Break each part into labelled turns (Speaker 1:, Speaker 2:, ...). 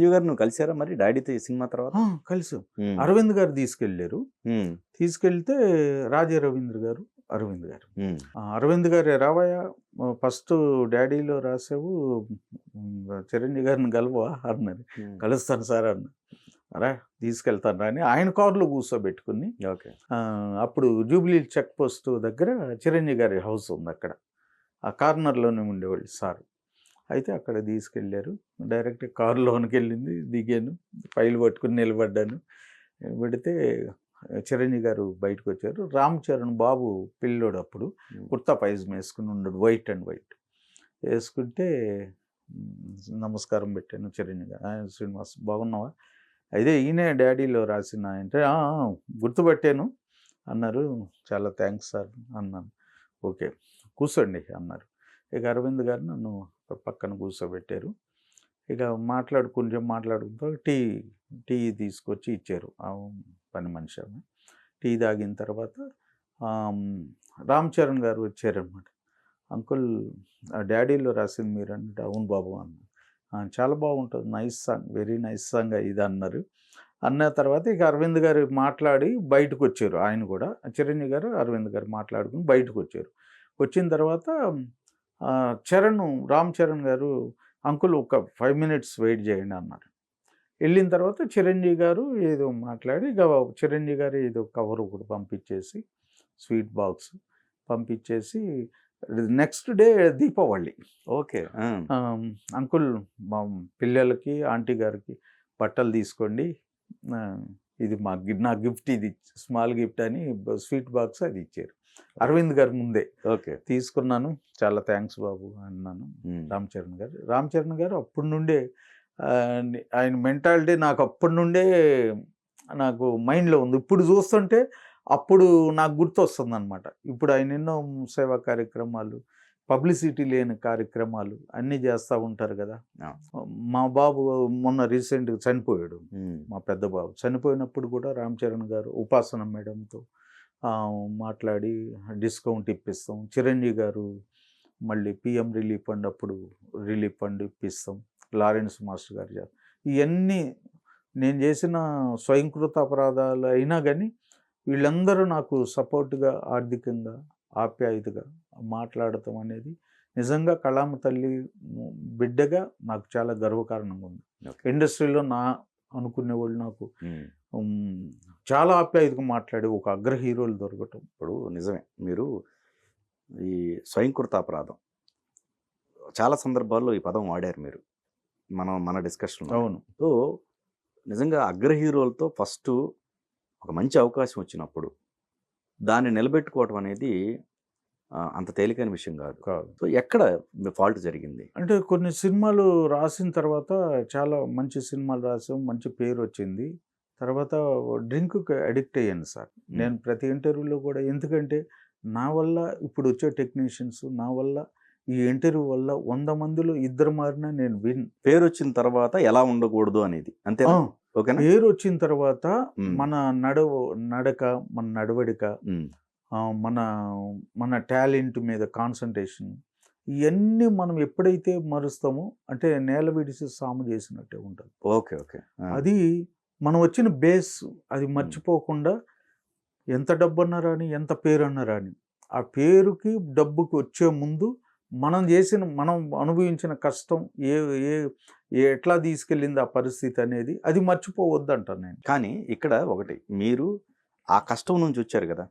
Speaker 1: చిరంజీవి గారు నువ్వు కలిసారా మరి డాడీతో ఈ సినిమా తర్వాత?
Speaker 2: కలిసాం. అరవింద్ గారు తీసుకెళ్ళారు. తీసుకెళ్తే రాజా రవీంద్ర గారు, అరవింద్ గారు. అరవింద్ గారు రావయ్య ఫస్ట్ డాడీలో రాసావు, చిరంజీవి గారిని కలవా అన్నారు. కలుస్తాను సార్ అన్న. అరా తీసుకెళ్తాను రా అని ఆయన కారులో కూర్చోబెట్టుకుని,
Speaker 1: ఓకే,
Speaker 2: అప్పుడు జూబ్లీ చెక్ పోస్ట్ దగ్గర చిరంజీవి గారి హౌస్ ఉంది, అక్కడ ఆ కార్నర్లోనే ఉండేవాళ్ళు సార్. అయితే అక్కడ తీసుకెళ్ళారు. డైరెక్ట్ కారులోనికి వెళ్ళింది, దిగాను, ఫైల్ పట్టుకుని నిలబడ్డాను. పెడితే చిరంజీవి గారు బయటకు వచ్చారు. రామ్ చరణ్ బాబు పిల్లోడు అప్పుడు కుర్తా పైజం వేసుకుని ఉన్నాడు, వైట్ అండ్ వైట్ వేసుకుంటే నమస్కారం పెట్టాను. చిరంజీవి గారు, శ్రీనివాస్ బాగున్నావా, అయితే ఈయనే డాడీలో రాసిన అంటే గుర్తుపట్టాను అన్నారు. చాలా థ్యాంక్స్ సార్ అన్నాను. ఓకే కూర్చోండి అన్నారు. ఇక అరవింద్ గారు నన్ను పక్కన కూర్చోబెట్టారు. ఇక కొంచెం మాట్లాడుకుంటూ టీ తీసుకొచ్చి ఇచ్చారు పని మనిషి ఆమె. టీ తాగిన తర్వాత రామ్ చరణ్ గారు వచ్చారనమాట. అంకుల్ డాడీలో రాసింది మీరు అంటే, అవును బాబు అన్న. చాలా బాగుంటుంది, nice song, very nice song ఇది అన్నారు. అన్న తర్వాత ఇక అరవింద్ గారు మాట్లాడి బయటకు వచ్చారు. ఆయన కూడా చిరంజీవి గారు అరవింద్ గారు మాట్లాడుకుని బయటకు వచ్చారు. వచ్చిన తర్వాత రామ్ చరణ్ గారు అంకుల్ ఒక 5 minutes వెయిట్ చేయండి అన్నారు. వెళ్ళిన తర్వాత చిరంజీవి గారు ఏదో మాట్లాడి ఇక చిరంజీవి గారు ఏదో కవర్ ఒకటి పంపించేసి, స్వీట్ బాక్స్ పంపించేసి, next day Deepavali.
Speaker 1: Okay,
Speaker 2: uncle మా పిల్లలకి ఆంటీ గారికి బట్టలు తీసుకోండి, ఇది నా గిఫ్ట్, ఇది స్మాల్ గిఫ్ట్ అని స్వీట్ బాక్స్ అది ఇచ్చారు అరవింద్ గారు ముందే.
Speaker 1: ఓకే, తీసుకున్నాను.
Speaker 2: చాలా థ్యాంక్స్ బాబు అన్నాను. రామ్ చరణ్ గారు అప్పటి నుండే ఆయన మెంటాలిటీ నాకు అప్పటి నుండే నాకు మైండ్లో ఉంది. ఇప్పుడు చూస్తుంటే అప్పుడు నాకు గుర్తొస్తుంది అనమాట. ఇప్పుడు ఆయన ఎన్నో సేవా కార్యక్రమాలు, పబ్లిసిటీ లేని కార్యక్రమాలు అన్నీ చేస్తూ ఉంటారు కదా. మా బాబు మొన్న రీసెంట్గా చనిపోయాడు. మా పెద్ద బాబు చనిపోయినప్పుడు కూడా రామ్ చరణ్ గారు ఉపాసన మేడంతో మాట్లాడి డిస్కౌంట్ ఇప్పిస్తాం. చిరంజీవి గారు మళ్ళీ పిఎం రిలీఫ్ ఫండ్ అప్పుడు రిలీఫ్ ఫండ్ ఇప్పిస్తాం. లారెన్స్ మాస్టర్ గారు ఇవన్నీ నేను చేసిన స్వయంకృత అపరాధాలు అయినా కానీ వీళ్ళందరూ నాకు సపోర్ట్గా, ఆర్థికంగా, ఆప్యాయతగా మాట్లాడటం అనేది నిజంగా కళామ తల్లి బిడ్డగా నాకు చాలా గర్వకారణంగా ఉంది. ఇండస్ట్రీలో అనుకునే వాళ్ళు నాకు చాలా ఆప్యాయతగా మాట్లాడి ఒక అగ్ర హీరోలు దొరకటం.
Speaker 1: ఇప్పుడు నిజమే, మీరు ఈ స్వయంకృత అపరాధం చాలా సందర్భాల్లో ఈ పదం వాడారు మీరు మన డిస్కషన్.
Speaker 2: అవును.
Speaker 1: సో నిజంగా అగ్ర హీరోలతో ఫస్ట్ ఒక మంచి అవకాశం వచ్చినప్పుడు దాన్ని నిలబెట్టుకోవటం అనేది అంత తేలికైన విషయం కాదు. సో ఎక్కడ ఫాల్ట్ జరిగింది
Speaker 2: అంటే కొన్ని సినిమాలు రాసిన తర్వాత చాలా మంచి సినిమాలు రాసాం, మంచి పేరు వచ్చింది. తర్వాత డ్రింక్కి అడిక్ట్ అయ్యాను సార్ నేను ప్రతి ఇంటర్వ్యూలో కూడా. ఎందుకంటే నా వల్ల ఇప్పుడు వచ్చే టెక్నీషియన్స్, నా వల్ల ఈ ఇంటర్వ్యూ వల్ల 100 మందిలో 2 మారినా నేను
Speaker 1: పేరు వచ్చిన తర్వాత ఎలా ఉండకూడదు అనేది అంతే. ఓకేనా?
Speaker 2: పేరు వచ్చిన తర్వాత మన నడక, మన నడవడిక, మన టాలెంట్ మీద కాన్సన్ట్రేషన్, ఇవన్నీ మనం ఎప్పుడైతే మరుస్తామో అంటే నేల విడిసి సాము చేసినట్టే ఉంటుంది.
Speaker 1: ఓకే ఓకే,
Speaker 2: అది మనం వచ్చిన బేస్ అది మర్చిపోకుండా ఎంత డబ్బు అన్నారా అని, ఎంత పేరు అన్నారా అని, ఆ పేరుకి డబ్బుకి వచ్చే ముందు మనం అనుభవించిన కష్టం ఎట్లా తీసుకెళ్ళింది ఆ పరిస్థితి అనేది అది మర్చిపోవద్దు అంటాను నేను.
Speaker 1: కానీ ఇక్కడ ఒకటి, మీరు ఆ కష్టం నుంచి వచ్చారు కదా,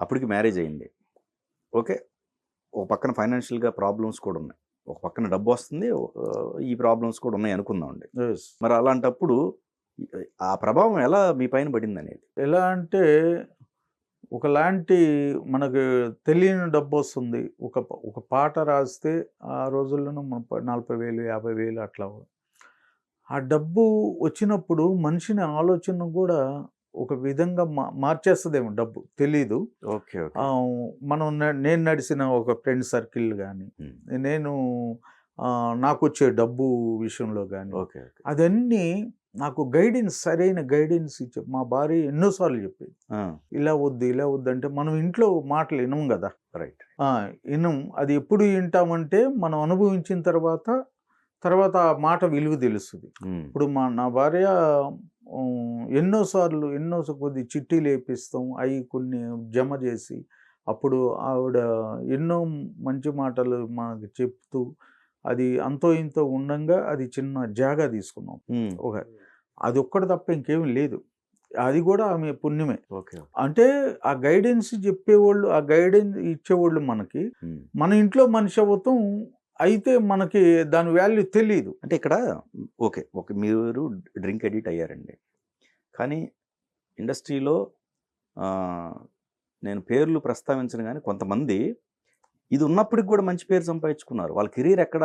Speaker 1: అప్పటికి మ్యారేజ్ అయింది. ఓకే, ఒక పక్కన ఫైనాన్షియల్గా ప్రాబ్లమ్స్ కూడా ఉన్నాయి, ఒక పక్కన డబ్బు వస్తుంది, ఈ ప్రాబ్లమ్స్ కూడా ఉన్నాయి అనుకుందామండి. మరి అలాంటప్పుడు ఆ ప్రభావం ఎలా మీ పైన పడింది అనేది?
Speaker 2: ఎలా అంటే ఒకలాంటి మనకు తెలియని డబ్బు వస్తుంది. ఒక పాట రాస్తే ఆ రోజుల్లోనూ 40,000 50,000 అట్లా. ఆ డబ్బు వచ్చినప్పుడు మనిషిని ఆలోచన కూడా ఒక విధంగా మార్చేస్తుందేమో డబ్బు, తెలీదు.
Speaker 1: ఓకే,
Speaker 2: నేను నడిచిన ఒక ఫ్రెండ్ సర్కిల్ కానీ, నాకు వచ్చే డబ్బు విషయంలో కానీ, అదన్నీ నాకు సరైన గైడెన్స్ ఇచ్చే మా భార్య ఎన్నోసార్లు చెప్పేది, ఇలా వద్దు అంటే మనం ఇంట్లో మాటలు వినం కదా.
Speaker 1: రైట్,
Speaker 2: వినం. అది ఎప్పుడు వింటామంటే మనం అనుభవించిన తర్వాత తర్వాత ఆ మాట విలువ తెలుస్తుంది. ఇప్పుడు నా భార్య ఎన్నో కొద్ది చిట్టీలు వేపిస్తాం, అవి కొన్ని జమ చేసి అప్పుడు ఆవిడ ఎన్నో మంచి మాటలు మనకి చెప్తూ అది అంతో ఇంతో ఉండంగా అది చిన్న జాగా తీసుకున్నాం. అది ఒక్కటి తప్ప ఇంకేమీ లేదు. అది కూడా ఆమె పుణ్యమే. అంటే ఆ గైడెన్స్ చెప్పేవాళ్ళు, ఆ గైడెన్స్ ఇచ్చేవాళ్ళు మనకి మన ఇంట్లో మనిషి అవ్వటం అయితే మనకి దాని వాల్యూ తెలియదు.
Speaker 1: అంటే ఇక్కడ ఓకే మీరు డ్రింక్ ఎడిట్ అయ్యారండి, కానీ ఇండస్ట్రీలో నేను పేర్లు ప్రస్తావించను కానీ కొంతమంది ఇది ఉన్నప్పటికి కూడా మంచి పేరు సంపాదించుకున్నారు. వాళ్ళ కెరీర్ ఎక్కడ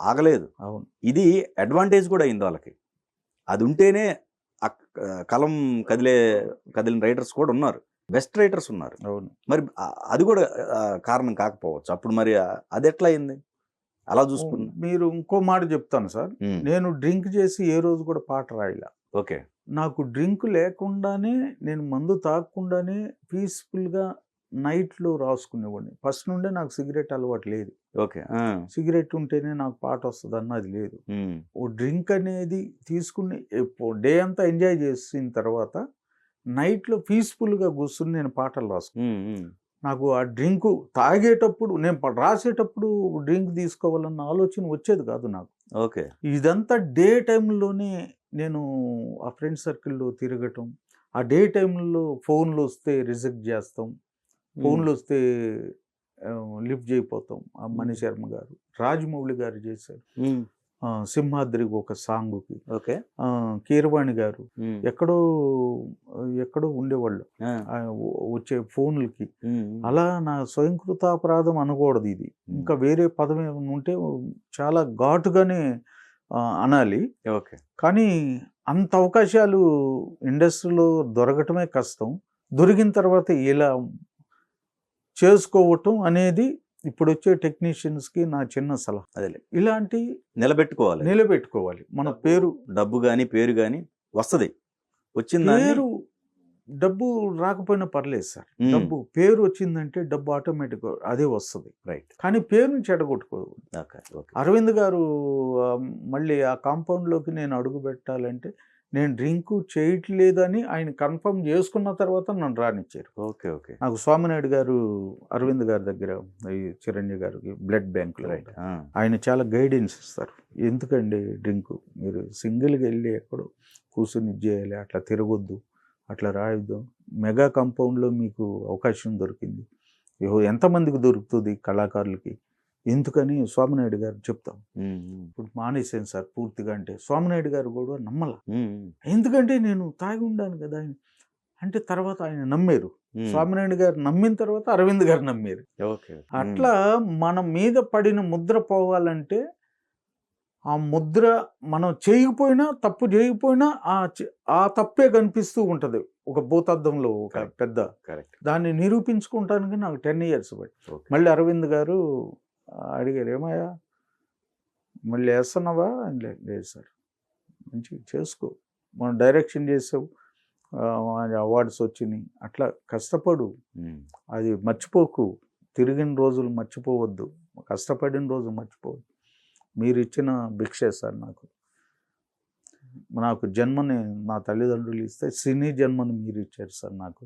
Speaker 1: ఆగలేదు.
Speaker 2: అవును,
Speaker 1: ఇది అడ్వాంటేజ్ కూడా అయింది వాళ్ళకి. అది ఉంటేనే కలం కదిలిన రైటర్స్ కూడా ఉన్నారు, బెస్ట్ రైటర్స్ ఉన్నారు.
Speaker 2: అవును,
Speaker 1: మరి అది కూడా కారణం కాకపోవచ్చు. అప్పుడు మరి అది ఎట్లా అయింది అలా చూసుకున్నా?
Speaker 2: మీరు ఇంకో మాట చెప్తాను సార్, నేను డ్రింక్ చేసి ఏ రోజు కూడా పాట రాయలా.
Speaker 1: ఓకే, నాకు
Speaker 2: డ్రింక్ లేకుండానే, నేను మందు తాగకుండానే పీస్ఫుల్గా నైట్లో రాసుకునేవాడిని. ఫస్ట్ నుండే నాకు సిగరెట్ అలవాటు లేదు.
Speaker 1: ఓకే,
Speaker 2: సిగరెట్ ఉంటేనే నాకు పాట వస్తుంది అన్నది లేదు. ఓ డ్రింక్ అనేది తీసుకుని డే అంతా ఎంజాయ్ చేసిన తర్వాత నైట్లో పీస్ఫుల్గా కూర్చుని నేను పాటలు రాసుకున్నాను. నాకు ఆ డ్రింకు తాగేటప్పుడు, నేను రాసేటప్పుడు డ్రింక్ తీసుకోవాలన్న ఆలోచన వచ్చేది కాదు నాకు.
Speaker 1: ఓకే,
Speaker 2: ఇదంతా డే టైంలోనే నేను ఆ ఫ్రెండ్ సర్కిల్లో తిరగటం, ఆ డే టైంలో ఫోన్లు వస్తే రిజెక్ట్ చేస్తాం, ఫోన్లు వస్తే లిఫ్ట్ చేయపోతాం. ఆ మణి శర్మ గారు, రాజమౌళి గారు చేశారు సింహాద్రి ఒక సాంగుకి.
Speaker 1: ఓకే,
Speaker 2: కీరవాణి గారు ఎక్కడో ఉండేవాళ్ళు వచ్చే ఫోన్లకి. అలా నా స్వయంకృతాపరాధం అనకూడదు ఇది, ఇంకా వేరే పదం ఏమైనా ఉంటే చాలా ఘాటుగానే అనాలి.
Speaker 1: ఓకే,
Speaker 2: కానీ అంత అవకాశాలు ఇండస్ట్రీలో దొరకటమే కష్టం. దొరికిన తర్వాత ఇలా చేసుకోవటం అనేది ఇప్పుడు వచ్చే టెక్నీషియన్స్కి నా చిన్న సలహా.
Speaker 1: అదే,
Speaker 2: ఇలాంటి
Speaker 1: నిలబెట్టుకోవాలి.
Speaker 2: మన పేరు,
Speaker 1: డబ్బు కానీ పేరు కానీ వస్తుంది. వచ్చింది
Speaker 2: పేరు డబ్బు రాకపోయినా పర్లేదు సార్, పేరు వచ్చిందంటే డబ్బు ఆటోమేటిక్గా అదే వస్తుంది.
Speaker 1: రైట్,
Speaker 2: కానీ పేరుని చెడగొట్టుకోదు. అరవింద్ గారు మళ్ళీ ఆ కాంపౌండ్లోకి నేను అడుగు పెట్టాలంటే నేను డ్రింక్ చేయట్లేదని ఆయన కన్ఫర్మ్ చేసుకున్న తర్వాత నన్ను రానిచ్చారు.
Speaker 1: ఓకే, ఓకే,
Speaker 2: నాకు స్వామినాయుడు గారు అరవింద్ గారి దగ్గర, ఈ చిరంజీవి గారికి బ్లడ్ బ్యాంకులో ఆయన చాలా గైడెన్స్ ఇస్తారు. ఎందుకండి డ్రింక్, మీరు సింగిల్గా వెళ్ళి ఎక్కడో కూర్చొని చేయాలి, అట్లా తిరగొద్దు, అట్లా రాయొద్దు. మెగా కాంపౌండ్లో మీకు అవకాశం దొరికింది, ఎంతమందికి దొరుకుతుంది కళాకారులకి, ఎందుకని స్వామినాయుడు గారు చెప్తాం. ఇప్పుడు మానేసాను సార్ పూర్తిగా అంటే స్వామినాయుడు గారు కూడా నమ్మల. ఎందుకంటే నేను తాగి ఉండాను కదా ఆయన అంటే. తర్వాత ఆయన నమ్మారు, స్వామినాయుడు గారు నమ్మిన తర్వాత అరవింద్ గారు నమ్మారు. అట్లా మన మీద పడిన ముద్ర పోవాలంటే ఆ ముద్ర మనం చేయకపోయినా, తప్పు చేయకపోయినా ఆ తప్పే కనిపిస్తూ ఉంటుంది ఒక భూతద్దంలో, ఒక పెద్ద. దాన్ని నిరూపించుకుంటానికి నాకు 10 years బట్టి. మళ్ళీ అరవింద్ గారు అడిగారు, ఏమయ్యా మళ్ళీ వేస్తున్నావా? లేదు సార్, మంచిగా చేసుకో, మనం డైరెక్షన్ చేసావు, అవార్డ్స్ వచ్చినాయి, అట్లా కష్టపడు, అది మర్చిపోకు, తిరిగిన రోజులు మర్చిపోవద్దు, కష్టపడిన రోజు మర్చిపోవద్దు. మీరు ఇచ్చిన భిక్షే సార్ నాకు జన్మని నా తల్లిదండ్రులు ఇస్తే సినీ జన్మని మీరు ఇచ్చారు సార్ నాకు.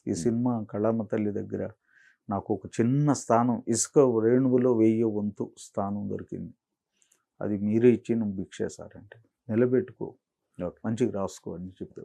Speaker 2: ఈ సినిమా కళామ తల్లి దగ్గర నాకు ఒక చిన్న స్థానం, ఇసుక రేణువులో 1000 వంతు స్థానం దొరికింది. అది మీరే ఇచ్చిన భిక్షే సార్. అంటే నిలబెట్టుకో, మంచిగా రాసుకో అని చెప్పారు.